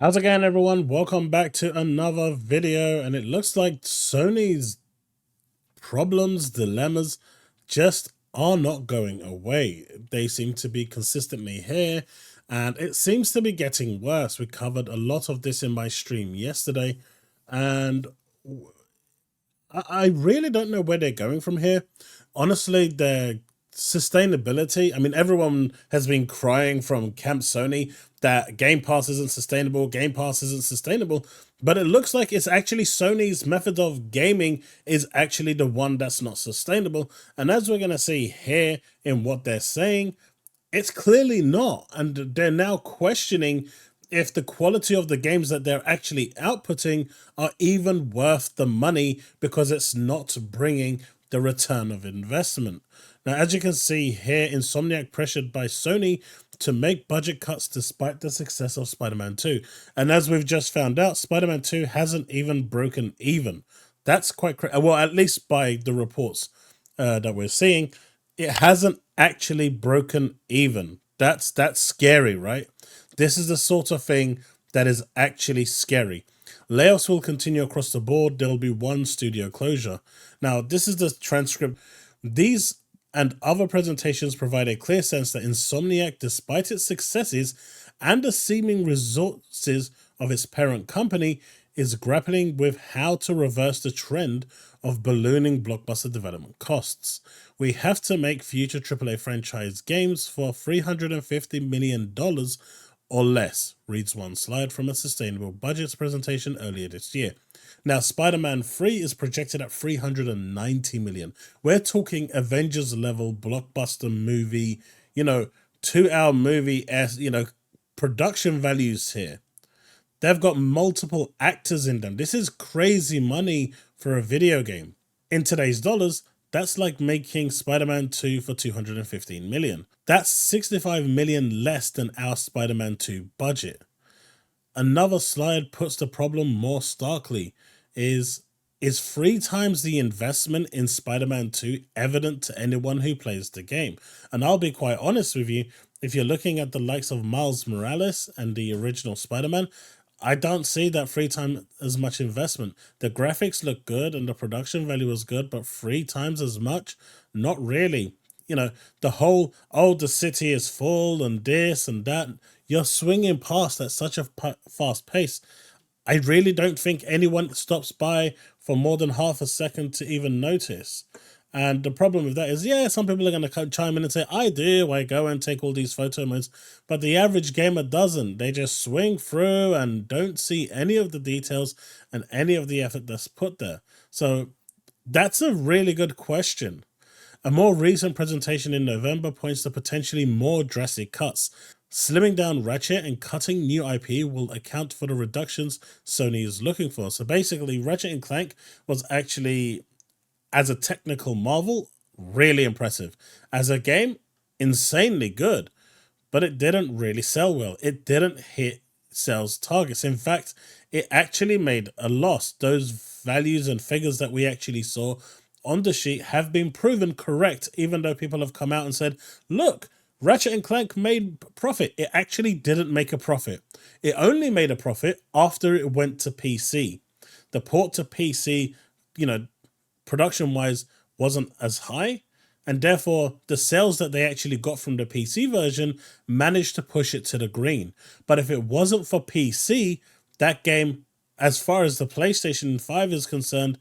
How's it going, everyone? Welcome back to another video, and it looks like Sony's problems, dilemmas just are not going away. They seem to be consistently here, and it seems to be getting worse. We covered a lot of this in my stream yesterday, and I really don't know where they're going from here. Honestly, their sustainability, I mean, everyone has been crying from Camp Sony that Game Pass isn't sustainable, Game Pass isn't sustainable, but it looks like it's actually Sony's method of gaming is actually the one that's not sustainable. And as we're going to see here in what they're saying, it's clearly not. And they're now questioning if the quality of the games that they're actually outputting are even worth the money because it's not bringing the return of investment. Now, as you can see here, Insomniac pressured by Sony to make budget cuts despite the success of Spider-Man 2. And as we've just found out, Spider-Man 2 hasn't even broken even. That's quite crazy. Well, at least by the reports that we're seeing, it hasn't actually broken even. That's scary, right? This is the sort of thing that is actually scary. Layoffs will continue across the board. There will be one studio closure. Now, this is the transcript. These and other presentations provide a clear sense that Insomniac, despite its successes and the seeming resources of its parent company, is grappling with how to reverse the trend of ballooning blockbuster development costs. We have to make future AAA franchise games for $350 million or less, reads one slide from a sustainable budgets presentation earlier this year. Now, Spider-Man 3 is projected at $390 million. We're talking Avengers level blockbuster movie, 2-hour movie, production values here. They've got multiple actors in them. This is crazy money for a video game. In today's dollars, that's like making Spider-Man 2 for $215 million. That's $65 million less than our Spider-Man 2 budget. Another slide puts the problem more starkly. Is 3 times the investment in Spider-Man 2 evident to anyone who plays the game? And I'll be quite honest with you, if you're looking at the likes of Miles Morales and the original Spider-Man, I don't see that 3 times as much investment. The graphics look good and the production value was good, but 3 times as much? Not really. The whole, oh, the city is full and this and that, you're swinging past at such a fast pace. I really don't think anyone stops by for more than half a second to even notice. And the problem with that is, yeah, some people are going to chime in and say, I do, I go and take all these photo modes. But the average gamer doesn't. They just swing through and don't see any of the details and any of the effort that's put there. So that's a really good question. A more recent presentation in November points to potentially more drastic cuts. Slimming down Ratchet and cutting new IP will account for the reductions Sony is looking for. So basically, Ratchet & Clank was actually, as a technical marvel, really impressive. As a game, insanely good, but it didn't really sell well. It didn't hit sales targets. In fact, it actually made a loss. Those values and figures that we actually saw on the sheet have been proven correct, even though people have come out and said, look, Ratchet & Clank made profit. It actually didn't make a profit. It only made a profit after it went to PC. The port to PC, production-wise, wasn't as high, and therefore the sales that they actually got from the PC version managed to push it to the green. But if it wasn't for PC, that game, as far as the PlayStation 5 is concerned,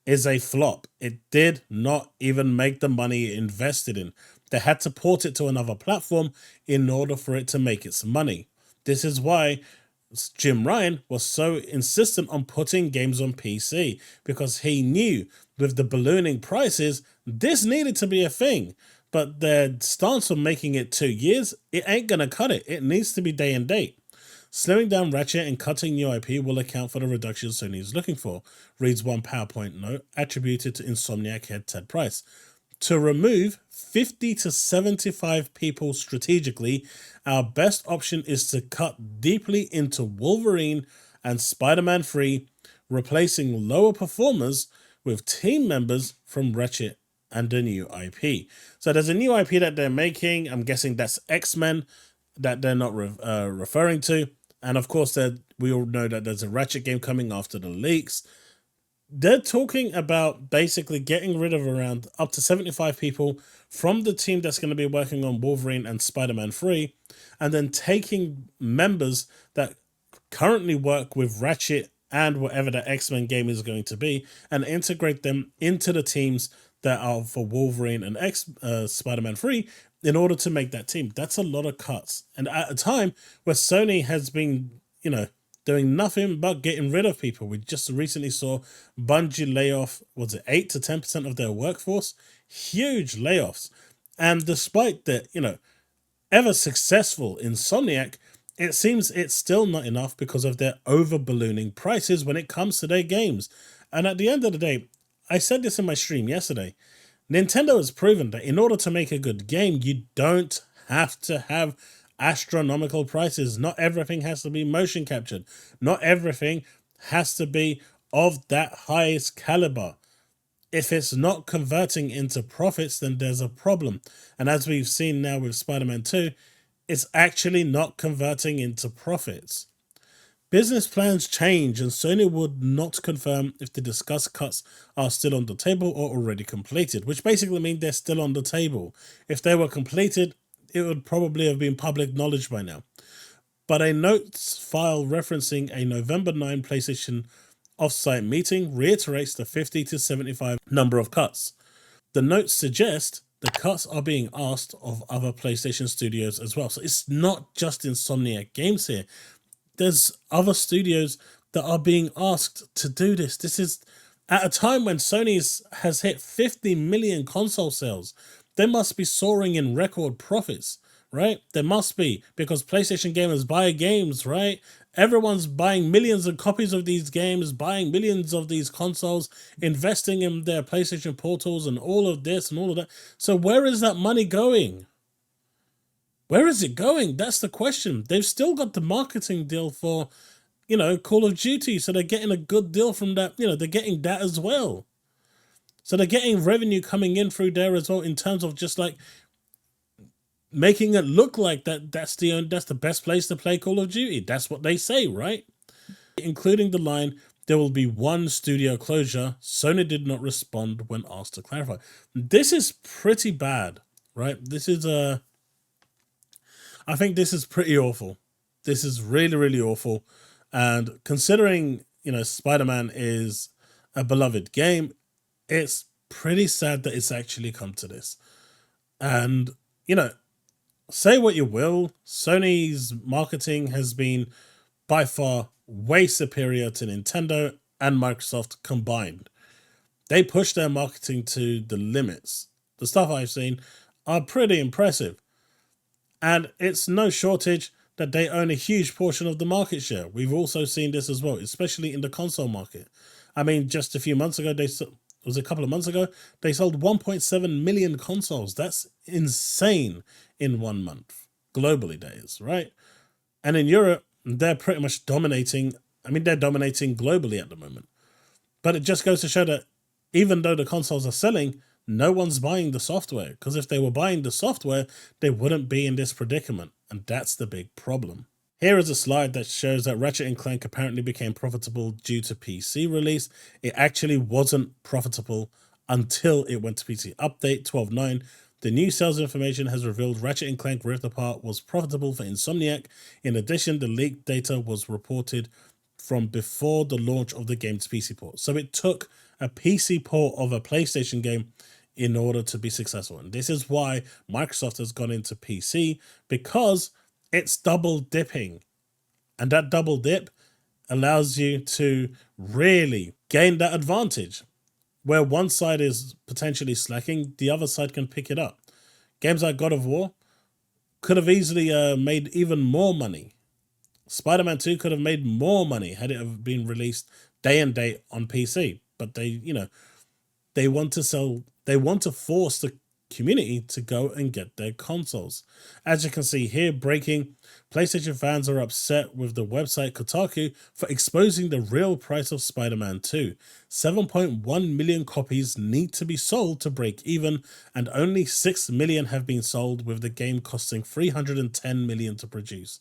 is a flop. It did not even make the money it invested in. They had to port it to another platform in order for it to make its money. This is why Jim Ryan was so insistent on putting games on PC, because he knew with the ballooning prices, this needed to be a thing. But their stance on making it 2 years, it ain't gonna cut it. It needs to be day and date. Slowing down Ratchet and cutting new IP will account for the reduction Sony is looking for, reads one PowerPoint note attributed to Insomniac head Ted Price. To remove 50 to 75 people strategically, our best option is to cut deeply into Wolverine and Spider-Man 3, replacing lower performers with team members from Ratchet and a new IP. So there's a new IP that they're making. I'm guessing that's X-Men that they're not referring to. And of course, we all know that there's a Ratchet game coming after the leaks. They're talking about basically getting rid of around up to 75 people from the team that's going to be working on Wolverine and Spider-Man 3, and then taking members that currently work with Ratchet and whatever the X-Men game is going to be, and integrate them into the teams that are for Wolverine and Spider-Man 3 in order to make that team. That's a lot of cuts. And at a time where Sony has been, doing nothing but getting rid of people. We just recently saw Bungie lay off, was it 8 to 10% of their workforce? Huge layoffs. And despite that, ever successful Insomniac, it seems it's still not enough because of their over ballooning prices when it comes to their games. And at the end of the day, I said this in my stream yesterday, Nintendo has proven that in order to make a good game, you don't have to have astronomical prices. Not everything has to be motion captured. Not everything has to be of that highest caliber. If it's not converting into profits, then there's a problem. And as we've seen now with Spiderman2, it's actually not converting into profits. Business plans change, and Sony would not confirm if the discussed cuts are still on the table or already completed, which basically means they're still on the table. If they were completed, it would probably have been public knowledge by now. But a notes file referencing a November 9 PlayStation off-site meeting reiterates the 50 to 75 number of cuts. The notes suggest the cuts are being asked of other PlayStation studios as well. So it's not just Insomniac Games here. There's other studios that are being asked to do this. This is at a time when Sony has hit 50 million console sales. They must be soaring in record profits, right? There must be, because PlayStation gamers buy games, right? Everyone's buying millions of copies of these games, buying millions of these consoles, investing in their PlayStation portals and all of this and all of that. So where is that money going? Where is it going? That's the question. They've still got the marketing deal for, Call of Duty. So they're getting a good deal from that. They're getting that as well. So they're getting revenue coming in through there as well, in terms of just like making it look like that's the best place to play Call of Duty. That's what they say, right? Including the line, there will be one studio closure. Sony did not respond when asked to clarify. This is pretty bad, right? I think this is pretty awful. This is really, really awful. And considering, Spider-Man is a beloved game, it's pretty sad that it's actually come to this. And, say what you will, Sony's marketing has been by far way superior to Nintendo and Microsoft combined. They push their marketing to the limits. The stuff I've seen are pretty impressive. And it's no shortage that they own a huge portion of the market share. We've also seen this as well, especially in the console market. I mean, just a few months ago, a couple of months ago, they sold 1.7 million consoles. That's insane in 1 month. Globally, that is, right? And in Europe, they're pretty much dominating. I mean, they're dominating globally at the moment. But it just goes to show that even though the consoles are selling, no one's buying the software, because if they were buying the software, they wouldn't be in this predicament, and that's the big problem. Here is a slide that shows that Ratchet & Clank apparently became profitable due to PC release. It actually wasn't profitable until it went to PC. Update 12.9. The new sales information has revealed Ratchet & Clank Rift Apart was profitable for Insomniac. In addition, the leaked data was reported from before the launch of the game's PC port. So it took a PC port of a PlayStation game in order to be successful. And this is why Microsoft has gone into PC, because it's double dipping. And that double dip allows you to really gain that advantage. Where one side is potentially slacking, the other side can pick it up. Games like God of War could have easily made even more money. Spider-Man 2 could have made more money had it have been released day and date on PC. But they want to force the community to go and get their consoles. As you can see here, breaking, PlayStation fans are upset with the website Kotaku for exposing the real price of Spider-Man 2. 7.1 million copies need to be sold to break even, and only 6 million have been sold, with the game costing 310 million to produce.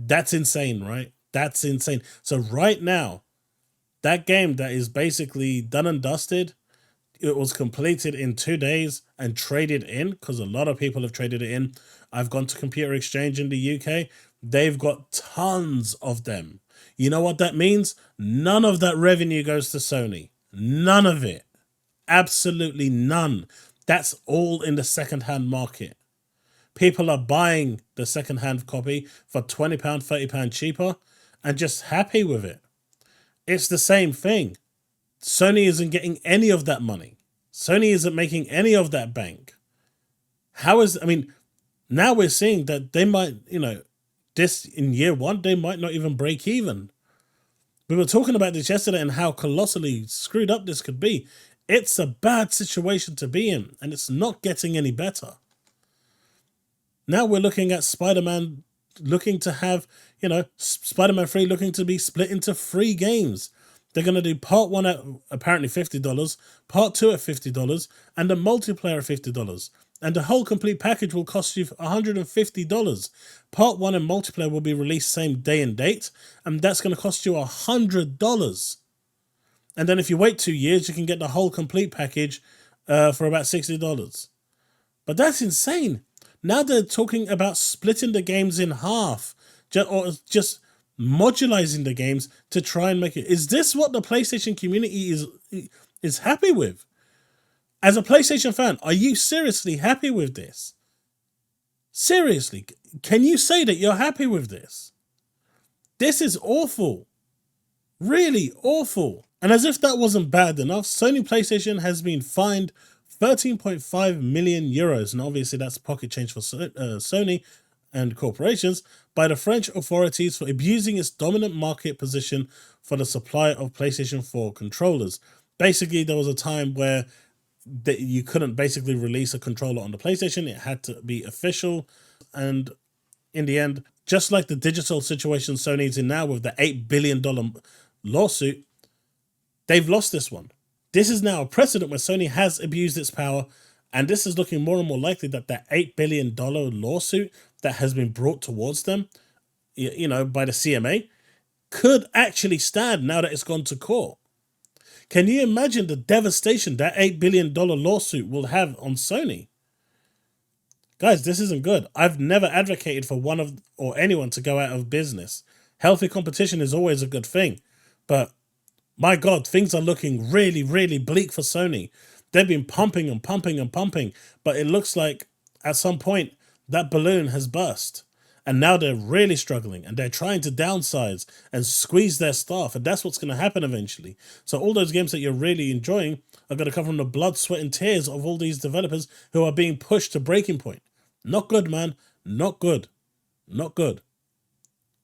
That's insane, right? That's insane. So right now, that game that is basically done and dusted, it was completed in 2 days and traded in, because a lot of people have traded it in. I've gone to Computer Exchange in the UK. They've got tons of them. You know what that means? None of that revenue goes to Sony. None of it. Absolutely none. That's all in the second-hand market. People are buying the second-hand copy for £20, £30 cheaper and just happy with it. It's the same thing. Sony isn't getting any of that money. Sony isn't making any of that bank. Now we're seeing that they might, this in year one, they might not even break even. We were talking about this yesterday and how colossally screwed up this could be. It's a bad situation to be in, and it's not getting any better. Now we're looking at Spider-Man looking to have, Spider-Man 3 looking to be split into 3 games. They're going to do part 1 at apparently $50, part 2 at $50, and a multiplayer at $50. And the whole complete package will cost you $150. Part 1 and multiplayer will be released same day and date, and that's going to cost you $100. And then if you wait 2 years, you can get the whole complete package for about $60. But that's insane. Now they're talking about splitting the games in half, or just modularizing the games to try and make it. Is this what the PlayStation community is happy with? As a PlayStation fan, are you seriously happy with this? Seriously, can you say that you're happy with this? This is awful. Really awful. And as if that wasn't bad enough, Sony PlayStation has been fined 13.5 million euros, and obviously that's pocket change for Sony and corporations, by the French authorities for abusing its dominant market position for the supply of PlayStation 4 controllers. Basically, there was a time where you couldn't basically release a controller on the PlayStation. It had to be official. And in the end, just like the digital situation Sony's in now with the $8 billion lawsuit, they've lost this one. This is now a precedent where Sony has abused its power, and this is looking more and more likely that that $8 billion lawsuit that has been brought towards them, by the CMA, could actually stand now that it's gone to court. Can you imagine the devastation that $8 billion lawsuit will have on Sony? Guys, this isn't good. I've never advocated for anyone to go out of business. Healthy competition is always a good thing, but my God, things are looking really, really bleak for Sony. They've been pumping and pumping and pumping, but it looks like at some point that balloon has burst. And now they're really struggling, and they're trying to downsize and squeeze their staff, and that's what's going to happen eventually. So all those games that you're really enjoying are going to come from the blood, sweat, and tears of all these developers who are being pushed to breaking point. Not good, man. Not good. Not good.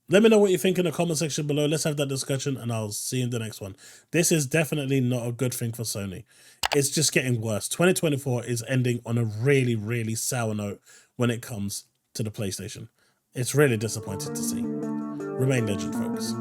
Let me know what you think in the comment section below. Let's have that discussion, and I'll see you in the next one. This is definitely not a good thing for Sony. It's just getting worse. 2024 is ending on a really, really sour note when it comes to the PlayStation. It's really disappointing to see. Remain legend, folks.